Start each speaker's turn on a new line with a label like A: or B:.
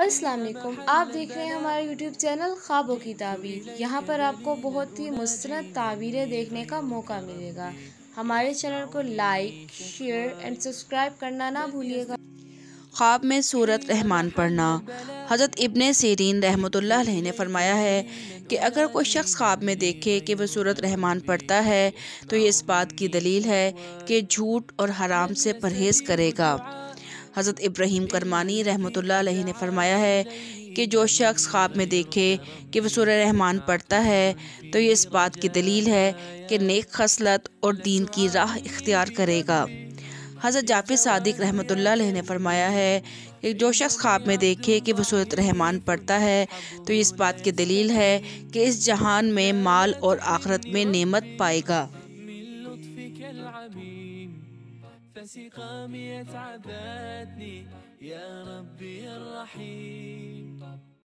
A: السلام علیکم، آپ دیکھ رہے ہیں ہمارا یوٹیوب چینل خوابوں کی تعبیر۔ یہاں پر آپ کو بہت ہی مستند تعبیریں دیکھنے کا موقع ملے گا۔ ہمارے چینل کو لائک، شیئر اینڈ سبسکرائب کرنا نہ بھولیے گا۔
B: خواب میں سورۃ رحمان پڑھنا۔ حضرت ابن سیرین رحمۃ اللہ علیہ نے فرمایا ہے کہ اگر کوئی شخص خواب میں دیکھے کہ وہ سورۃ رحمان پڑھتا ہے تو یہ اس بات کی دلیل ہے کہ جھوٹ اور حرام سے پرہیز کرے گا۔ حضرت ابراہیم کرمانی رحمۃ اللہ علیہ نے فرمایا ہے کہ جو شخص خواب میں دیکھے کہ وہ سورۃ رحمان پڑھتا ہے تو یہ اس بات کی دلیل ہے کہ نیک خصلت اور دین کی راہ اختیار کرے گا۔ حضرت جعفر صادق رحمۃ اللہ علیہ نے فرمایا ہے کہ جو شخص خواب میں دیکھے کہ وہ سورۃ رحمان پڑھتا ہے تو یہ اس بات کی دلیل ہے کہ اس جہان میں مال اور آخرت میں نعمت پائے گا۔
C: فسقامي يتعبدني يا ربي الرحيم